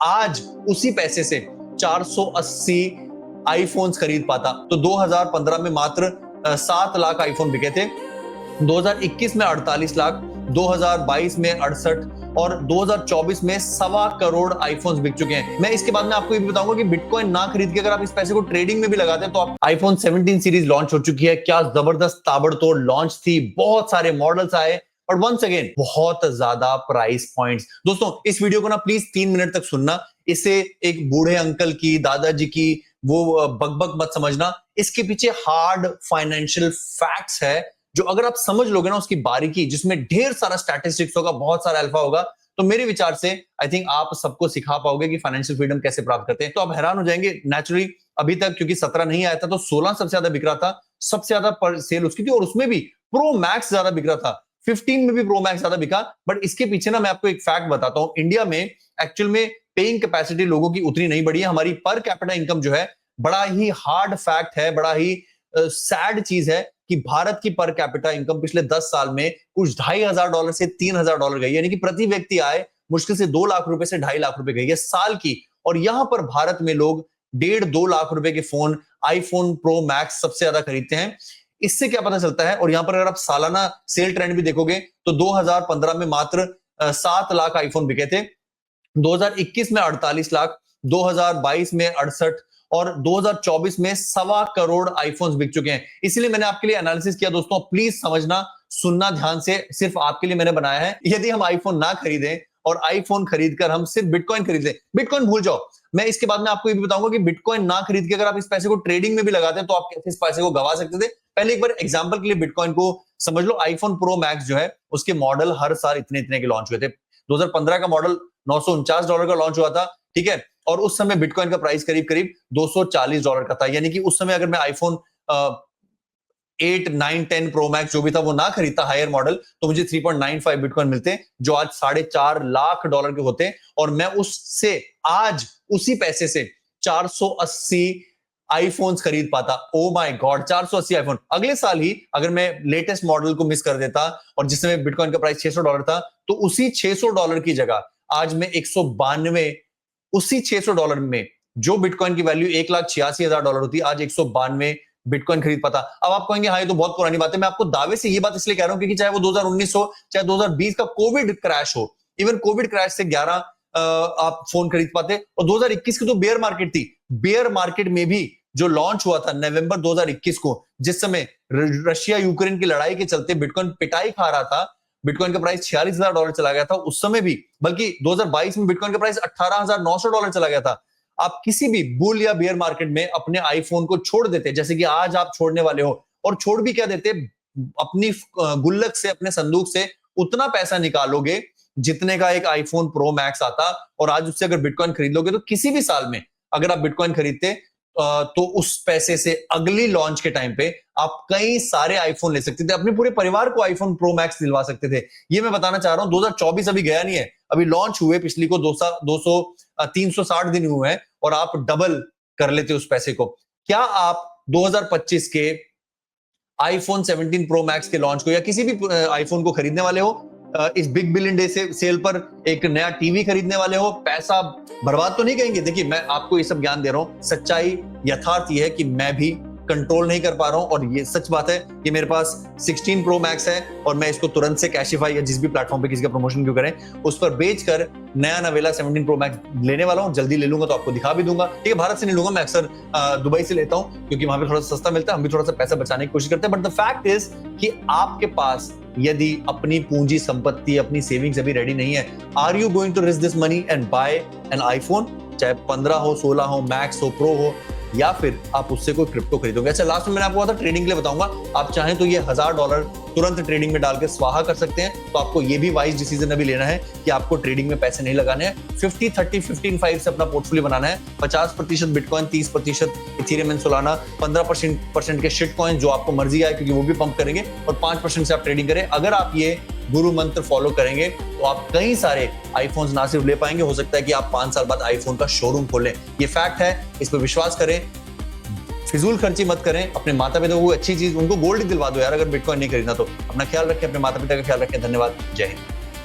आज उसी पैसे से 480 आईफोन्स खरीद पाता। तो 2015 में मात्र 7 लाख आईफोन बिके थे, 2021 में 48 लाख, 2022 में 68 और 2024 में 1.25 करोड़ आईफोन्स बिक चुके हैं। मैं इसके बाद में आपको ये भी बताऊंगा कि बिटकॉइन ना खरीद के अगर आप इस पैसे को ट्रेडिंग में भी लगाते हैं तो आप आईफोन 17 सीरीज लॉन्च हो चुकी है। क्या जबरदस्त ताबड़तोड़ लॉन्च थी, बहुत सारे मॉडल्स आए और वंस अगेन बहुत ज्यादा प्राइस पॉइंट्स। दोस्तों इस वीडियो को ना प्लीज 3 मिनट तक सुनना, इसे एक बूढ़े अंकल की, दादाजी की वो बकबक मत समझना। इसके पीछे हार्ड फाइनेंशियल फैक्ट्स है जो अगर आप समझ लोगे ना उसकी बारीकी, जिसमें ढेर सारा स्टैटिस्टिक्स होगा, बहुत सारा अल्फा होगा, तो मेरे विचार से आई थिंक आप सबको सिखा पाओगे कि फाइनेंशियल फ्रीडम कैसे प्राप्त करते हैं। तो आप हैरान हो जाएंगे नेचुरली, अभी तक क्योंकि 17 नहीं आया था तो 16 सबसे ज्यादा बिक रहा था, सबसे ज्यादा पर सेल उसकी थी और उसमें भी प्रो मैक्स ज्यादा बिक रहा था, 15 में भी प्रो मैक्स ज्यादा बिका। बट इसके पीछे ना मैं आपको एक फैक्ट बताता हूं, इंडिया में एक्चुअल में पेइंग कैपेसिटी लोगों की उतनी नहीं बढ़ी है। हमारी पर कैपिटा इनकम जो है, बड़ा ही हार्ड फैक्ट है, बड़ा ही सैड चीज है कि भारत की पर कैपिटा इनकम पिछले 10 साल में कुछ $2,500 से $3,000 गई, यानी कि प्रति व्यक्ति आय मुश्किल से 2 लाख रुपए से 2.5 लाख रुपए गई है साल की। और यहां पर भारत में लोग 1.5-2 लाख रुपए के फोन, आईफोन प्रो मैक्स सबसे ज्यादा खरीदते हैं। इससे क्या पता चलता है, और यहां पर अगर आप सालाना सेल ट्रेंड भी देखोगे तो 2015 में मात्र 7 लाख आईफोन बिके थे, 2021 में 48 लाख, 2022 में 68 और 2024 में 1.25 करोड़ आईफोन्स बिक चुके हैं। इसलिए मैंने आपके लिए एनालिसिस किया दोस्तों, प्लीज समझना, सुनना ध्यान से, सिर्फ आपके लिए मैंने बनाया है। यदि हम आईफोन ना खरीदें और आईफोन खरीदकर हम सिर्फ बिटकॉइन खरीद लें, बिटकॉइन भूल जाओ। मैं इसके बाद में आपको ये भी बताऊंगा कि बिटकॉइन ना खरीद के अगर आप इस पैसे को ट्रेडिंग में भी लगाते हैं तो आप कैसे इस पैसे को गवा सकते थे। पहले एक बार एग्जांपल के लिए बिटकॉइन को समझ लो। आईफोन प्रो मैक्स जो है उसके मॉडल हर साल इतने इतने के लॉन्च हुए थे। 2015 का मॉडल $949 का लॉन्च हुआ था, ठीक है, और उस समय बिटकॉइन का प्राइस करीब करीब $240 का था। यानी कि उस समय अगर मैं आईफोन 8, 9, 10 प्रो मैक्स जो भी था वो ना खरीदता हायर मॉडल, तो मुझे 3.95 बिटकॉइन मिलते, जो आज $4.5 लाख के होते, और मैं उससे आज उसी पैसे से 480 आईफोन्स खरीद पाता। Oh my God, 480 iPhone. अगले साल ही अगर मैं लेटेस्ट मॉडल को मिस कर देता और जिस समय बिटकॉइन का प्राइस $600 था, तो उसी $600 की जगह आज मैं 192, उसी $600 में जो बिटकॉइन की वैल्यू $1,86,000 होती, आज 192 बिटकॉइन खरीद पाता। अब आप कहेंगे हाँ ये तो बहुत पुरानी बात है। मैं आपको दावे से ये बात इसलिए कह रहा हूं क्योंकि चाहे वो 2019 हो, चाहे 2020 का कोविड क्रैश हो, इवन कोविड क्रैश से 11 आप फोन खरीद पाते, और 2021 की तो बेयर मार्केट थी। बेयर मार्केट में भी जो लॉन्च हुआ था नवंबर 2021 को, जिस समय रशिया यूक्रेन की लड़ाई के चलते बिटकॉइन पिटाई खा रहा था, बिटकॉइन का प्राइस $46,000 चला गया था उस समय भी, बल्कि 2022 में बिटकॉइन का प्राइस $18,900 चला गया था। आप किसी भी बुल या बेयर मार्केट में अपने आईफोन को छोड़ देते, जैसे कि आज आप छोड़ने वाले हो, और छोड़ भी क्या देते, अपनी गुल्लक से, अपने संदूक से उतना पैसा निकालोगे जितने का एक आईफोन प्रो मैक्स आता, और आज उससे अगर बिटकॉइन खरीद लोगे तो किसी भी साल में अगर आप बिटकॉइन खरीदते तो उस पैसे से अगली लॉन्च के टाइम पे आप कई सारे आईफोन ले सकते थे, अपने पूरे परिवार को आईफोन प्रो मैक्स दिलवा सकते थे। ये मैं बताना चाह रहा हूं। 2024 अभी गया नहीं है, अभी लॉन्च हुए पिछली को 360 दिन हुए हैं, और आप डबल कर लेते उस पैसे को। क्या आप 2025 के आईफोन 17 प्रो मैक्स के लॉन्च को या किसी भी आईफोन को खरीदने वाले हो? इस बिग बिलियन डे से सेल पर एक नया टीवी खरीदने वाले हो? पैसा बर्बाद तो नहीं कहेंगे? देखिए मैं आपको ये सब ज्ञान दे रहा हूं, सच्चाई यथार्थ ये है कि मैं भी कंट्रोल नहीं कर पा रहा हूं, और ये सच बात है कि मेरे पास 16 प्रो मैक्स है और मैं इसको तुरंत से कैशिफाई या जिस भी प्लेटफॉर्म पे किसी का प्रमोशन क्यों करें उस पर बेचकर नया नवेला 17 प्रो मैक्स लेने वाला हूं। जल्दी ले लूंगा तो आपको दिखा भी दूंगा। ठीक है, भारत से नहीं लूंगा, मैं अक्सर दुबई से लेता हूं क्योंकि वहां पे थोड़ा सस्ता मिलता है, हम भी थोड़ा सा पैसा बचाने की कोशिश करते हैं। बट द फैक्ट इज कि आपके पास यदि अपनी पूंजी संपत्ति, अपनी सेविंग्स अभी रेडी नहीं है, are you going to risk this money and buy an iPhone? चाहे 15 हो, 16 हो, मैक्स हो, प्रो हो, या फिर आप उससे कोई क्रिप्टो खरीदोगे। अच्छा, लास्ट में मैंने आपको ट्रेडिंग के लिए बताऊंगा, आप चाहें तो ये $1000 तुरंत ट्रेडिंग में डाल के स्वाहा कर सकते हैं। तो आपको ये भी वाइज डिसीजन अभी लेना है कि आपको ट्रेडिंग में पैसे नहीं लगाने हैं। 50-30-15-5 से अपना पोर्टफोलियो बनाना है। 50% बिटकॉइन, 30% इथेरियम एंड सोलाना, 15% के शिट कॉइन जो आपको मर्जी आए क्योंकि वो भी पंप करेंगे, और 5% से आप ट्रेडिंग करें। अगर आप ये गुरु मंत्र फॉलो करेंगे तो आप कई सारे आईफोन्स ना सिर्फ ले पाएंगे, हो सकता है कि आप 5 साल बाद आईफोन का शोरूम खोलें। ये फैक्ट है, इस पर विश्वास करें, फिजूल खर्ची मत करें। अपने माता पिता को अच्छी चीज, उनको गोल्ड दिलवा दो यार, अगर बिटकॉइन नहीं खरीदना तो। अपना ख्याल रखें, अपने माता पिता का ख्याल रखें। धन्यवाद, जय हिंद।